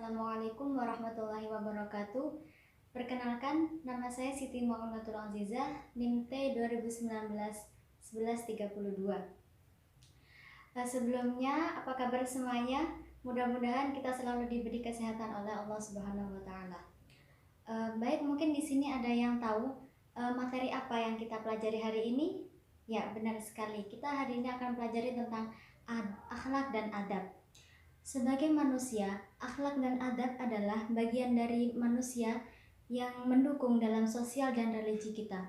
Assalamualaikum warahmatullahi wabarakatuh. Perkenalkan, nama saya Siti Muhammadatul Azizah, NIM T 2019-1132. Sebelumnya, apa kabar semuanya? Mudah-mudahan kita selalu diberi kesehatan oleh Allah Subhanahu wa taala. Baik, mungkin di sini ada yang tahu materi apa yang kita pelajari hari ini? Ya, benar sekali. Kita hari ini akan pelajari tentang akhlak dan adab. Sebagai manusia, akhlak dan adab adalah bagian dari manusia yang mendukung dalam sosial dan religi kita.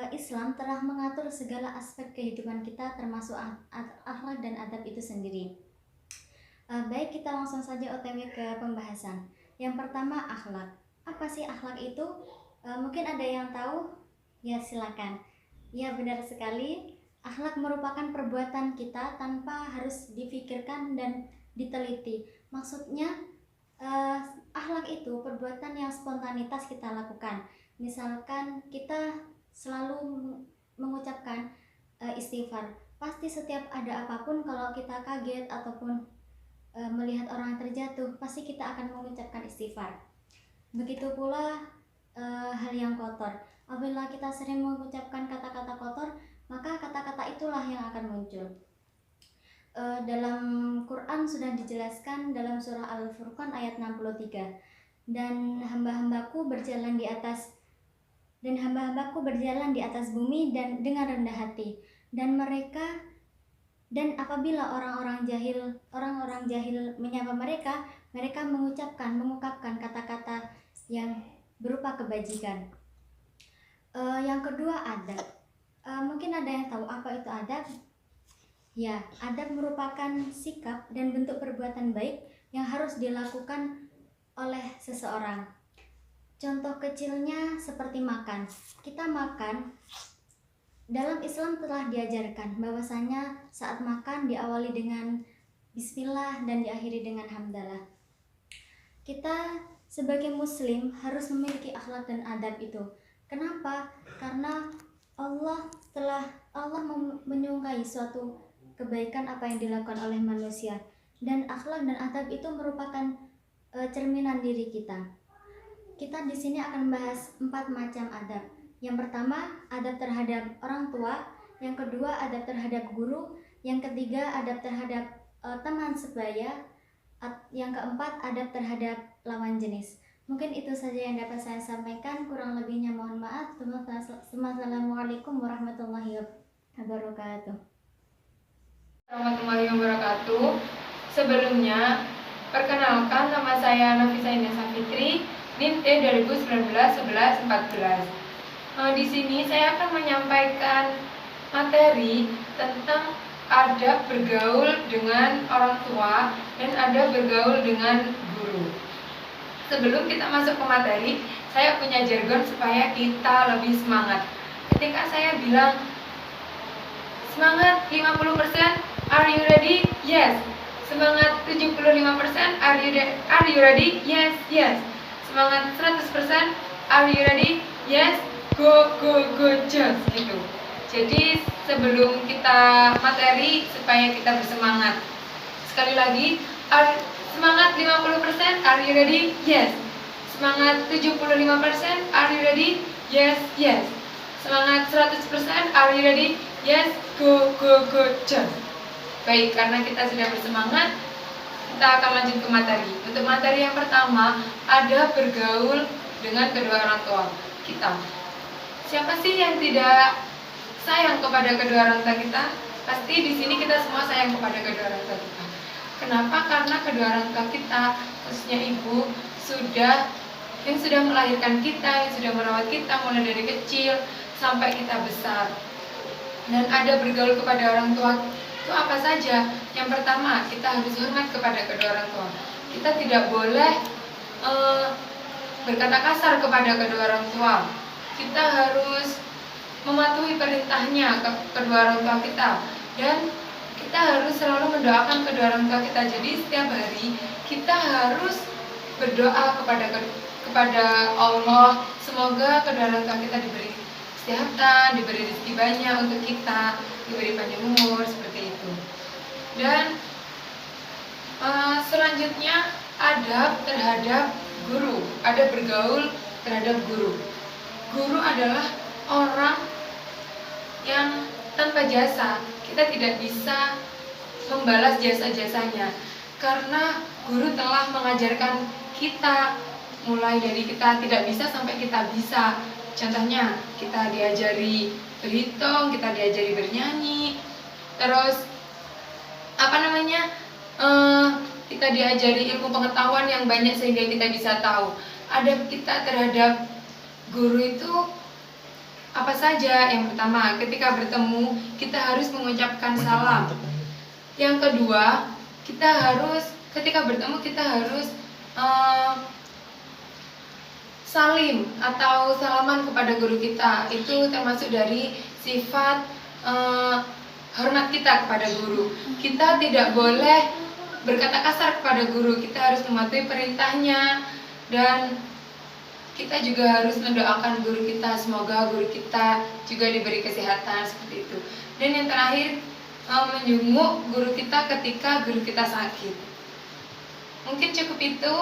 Islam telah mengatur segala aspek kehidupan kita termasuk akhlak dan adab itu sendiri. Baik, kita langsung saja OTW ke pembahasan. Yang pertama, akhlak. Apa sih akhlak itu? Mungkin ada yang tahu? Ya, silakan. Ya, benar sekali. Akhlak merupakan perbuatan kita tanpa harus difikirkan dan diteliti. Maksudnya akhlak itu perbuatan yang spontanitas kita lakukan. Misalkan kita selalu mengucapkan istighfar. Pasti setiap ada apapun, kalau kita kaget ataupun melihat orang terjatuh, pasti kita akan mengucapkan istighfar. Begitu pula hal yang kotor. Apabila kita sering mengucapkan kata-kata kotor, maka kata-kata itulah yang akan muncul. Dalam Quran sudah dijelaskan dalam surah Al-Furqan ayat 63. Dan hamba-hambaku berjalan di atas bumi dan dengan rendah hati, dan apabila orang-orang jahil menyapa mereka mengungkapkan kata-kata yang berupa kebajikan. Yang kedua, adab. Mungkin ada yang tahu apa itu adab? Ya, adab merupakan sikap dan bentuk perbuatan baik yang harus dilakukan oleh seseorang. Contoh kecilnya seperti makan. Kita makan, dalam Islam telah diajarkan bahwasanya saat makan diawali dengan bismillah dan diakhiri dengan hamdalah. Kita sebagai muslim harus memiliki akhlak dan adab itu. Kenapa? Karena Allah menyukai suatu kebaikan apa yang dilakukan oleh manusia, dan akhlak dan adab itu merupakan cerminan diri kita. Kita di sini akan membahas 4 macam adab. Yang pertama, adab terhadap orang tua. Yang kedua, adab terhadap guru. Yang ketiga, adab terhadap teman sebaya. Yang keempat, adab terhadap lawan jenis. Mungkin itu saja yang dapat saya sampaikan. Kurang lebihnya mohon maaf. Assalamualaikum warahmatullahi wabarakatuh. Warahmatullahi wabarakatuh. Sebelumnya, perkenalkan, nama saya Nafisa Indah Fitri, NIM T 2019-1114. Di sini saya akan menyampaikan materi tentang adab bergaul dengan orang tua dan adab bergaul dengan guru. Sebelum kita masuk ke materi, saya punya jargon supaya kita lebih semangat. Ketika saya bilang semangat 50%, are you ready? Yes. Semangat 75%, are you ready? Yes, yes. Semangat 100%, are you ready? Yes. Go, just gitu. Jadi sebelum kita materi supaya kita bersemangat. Sekali lagi, semangat 50%, are you ready? Yes. Semangat 75%, are you ready? Yes, yes. Semangat 100%, are you ready? Yes, go, just. Baik, karena kita sudah bersemangat, kita akan lanjut ke materi. Untuk materi yang pertama, ada bergaul dengan kedua orang tua kita. Siapa sih yang tidak sayang kepada kedua orang tua kita? Pasti di sini kita semua sayang kepada kedua orang tua kita. Kenapa? Karena kedua orang tua kita, khususnya ibu, yang sudah melahirkan kita, yang sudah merawat kita mulai dari kecil sampai kita besar. Dan ada bergaul kepada orang tua itu apa saja? Yang pertama, kita harus hormat kepada kedua orang tua. Kita tidak boleh berkata kasar kepada kedua orang tua. Kita harus mematuhi perintahnya ke kedua orang tua kita, dan kita harus selalu mendoakan kedua orang tua kita. Jadi setiap hari kita harus berdoa kepada Allah, semoga kedua orang tua kita diberi kesehatan, diberi rezeki banyak untuk kita, diberi panjang umur, seperti itu. Dan selanjutnya adab terhadap guru, adab bergaul terhadap guru. Guru adalah orang yang tanpa jasa kita tidak bisa membalas jasa-jasanya, karena guru telah mengajarkan kita mulai dari kita tidak bisa sampai kita bisa. Contohnya kita diajari berhitung, kita diajari bernyanyi, terus kita diajari ilmu pengetahuan yang banyak sehingga kita bisa tahu. Adab kita terhadap guru itu apa saja? Yang pertama, ketika bertemu kita harus mengucapkan salam. Yang kedua, ketika bertemu kita harus salim atau salaman kepada guru kita. Itu termasuk dari sifat hormat kita kepada guru. Kita tidak boleh berkata kasar kepada guru, kita harus mematuhi perintahnya, dan kita juga harus mendoakan guru kita, semoga guru kita juga diberi kesehatan, seperti itu. Dan yang terakhir, menjenguk guru kita ketika guru kita sakit. Mungkin cukup itu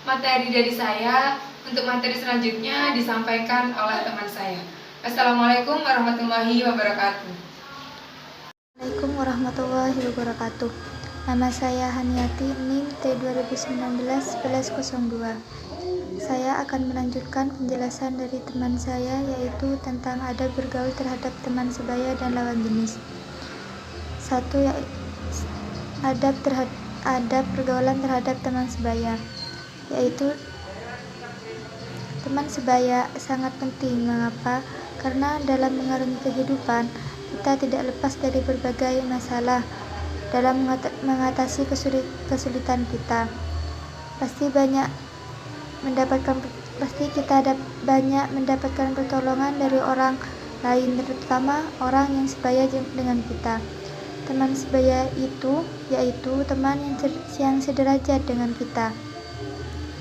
materi dari saya. Untuk materi selanjutnya disampaikan oleh teman saya. Assalamualaikum warahmatullahi wabarakatuh. Assalamualaikum warahmatullahi wabarakatuh. Nama saya Haniati, NIM T2019-1102. Saya akan melanjutkan penjelasan dari teman saya, yaitu tentang adab bergaul terhadap teman sebaya dan lawan jenis. 1. Adab pergaulan terhadap teman sebaya, yaitu teman sebaya sangat penting. Mengapa? Karena dalam mengarungi kehidupan kita tidak lepas dari berbagai masalah. Dalam mengatasi kesulitan kita, pasti kita banyak mendapatkan pertolongan dari orang lain, terutama orang yang sebaya dengan kita. Teman sebaya itu yaitu teman yang sederajat dengan kita,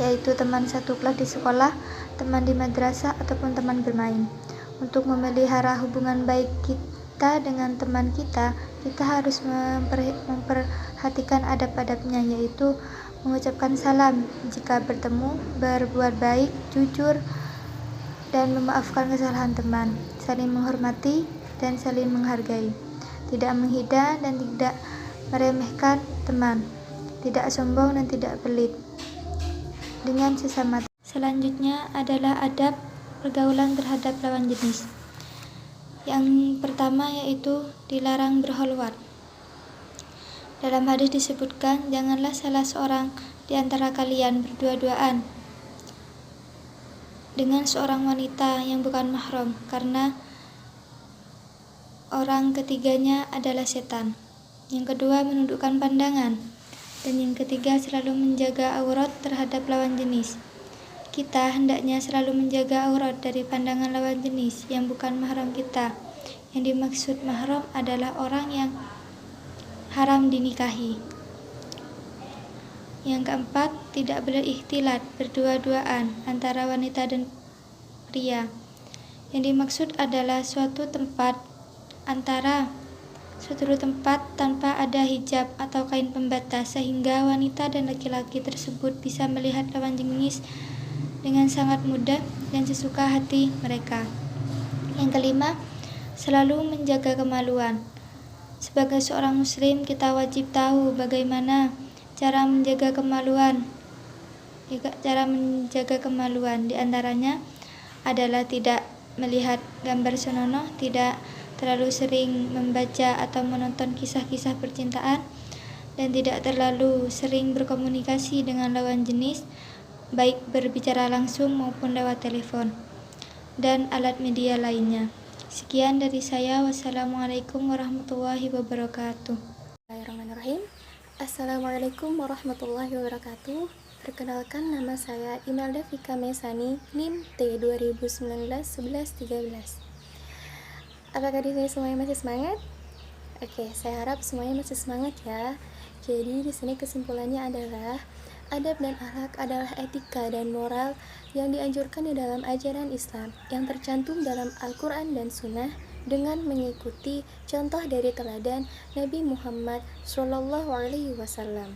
yaitu teman satu kelas di sekolah, teman di madrasah, ataupun teman bermain. Untuk memelihara hubungan baik kita dengan teman kita harus memperhatikan adab-adabnya, yaitu mengucapkan salam jika bertemu, berbuat baik, jujur, dan memaafkan kesalahan teman, saling menghormati dan saling menghargai, tidak menghina dan tidak meremehkan teman, tidak sombong dan tidak pelit dengan sesama. Selanjutnya adalah adab pergaulan terhadap lawan jenis. Yang pertama yaitu dilarang berkholwat. Dalam hadis disebutkan, janganlah salah seorang di antara kalian berdua-duaan dengan seorang wanita yang bukan mahram, karena orang ketiganya adalah setan. Yang kedua, menundukkan pandangan. Dan yang ketiga, selalu menjaga aurat terhadap lawan jenis. Kita hendaknya selalu menjaga aurat dari pandangan lawan jenis yang bukan mahram kita. Yang dimaksud mahram adalah orang yang haram dinikahi. Yang keempat, tidak berikhtilat berdua-duaan antara wanita dan pria. Yang dimaksud adalah suatu tempat tanpa ada hijab atau kain pembatas, sehingga wanita dan laki-laki tersebut bisa melihat lawan jenis dengan sangat mudah dan sesuka hati mereka. Yang kelima, selalu menjaga kemaluan. Sebagai seorang muslim, kita wajib tahu bagaimana cara menjaga kemaluan. Di antaranya adalah tidak melihat gambar senonoh, tidak terlalu sering membaca atau menonton kisah-kisah percintaan, dan tidak terlalu sering berkomunikasi dengan lawan jenis, baik berbicara langsung maupun lewat telepon dan alat media lainnya. Sekian dari saya. Wassalamualaikum warahmatullahi wabarakatuh. Bismillahirrahmanirrahim. Assalamualaikum warahmatullahi wabarakatuh. Perkenalkan, nama saya Imelda Vika Mesani, NIM T2019-1113. Apakah di sini semuanya masih semangat? Oke, saya harap semuanya masih semangat ya. Jadi di sini kesimpulannya adalah adab dan akhlak adalah etika dan moral yang dianjurkan di dalam ajaran Islam yang tercantum dalam Al-Quran dan Sunnah dengan mengikuti contoh dari teladan Nabi Muhammad SAW.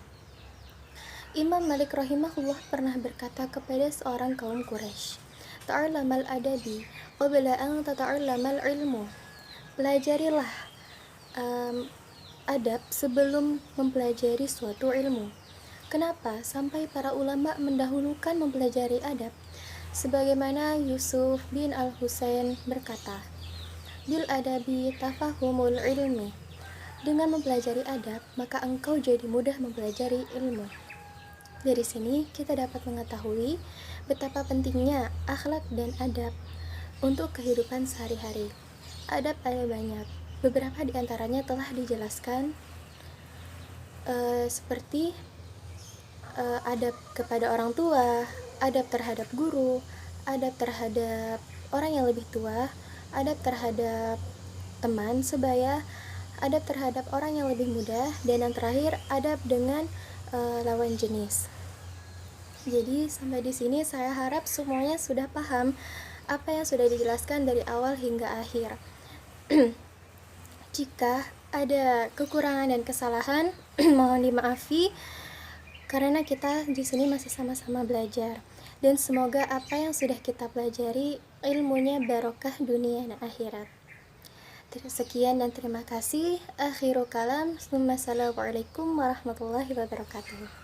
Imam Malik rahimahullah pernah berkata kepada seorang kaum Quraisy, "Ta'allamal adabi qabla an tata'allamal ilmu." Pelajarilah adab sebelum mempelajari suatu ilmu. Kenapa sampai para ulama mendahulukan mempelajari adab? Sebagaimana Yusuf bin Al-Husain berkata, "Bil adabi tafahumul ilmi." Dengan mempelajari adab, maka engkau jadi mudah mempelajari ilmu. Dari sini kita dapat mengetahui betapa pentingnya akhlak dan adab untuk kehidupan sehari-hari. Adab ada banyak. Beberapa di antaranya telah dijelaskan seperti adab kepada orang tua, adab terhadap guru, adab terhadap orang yang lebih tua, adab terhadap teman sebaya, adab terhadap orang yang lebih muda, dan yang terakhir adab dengan lawan jenis. Jadi sampai di sini saya harap semuanya sudah paham apa yang sudah dijelaskan dari awal hingga akhir. Jika ada kekurangan dan kesalahan, mohon dimaafi karena kita di sini masih sama-sama belajar. Dan semoga apa yang sudah kita pelajari ilmunya barokah dunia dan akhirat. Sekian dan terima kasih. Akhiru kalam. Assalamualaikum warahmatullahi wabarakatuh.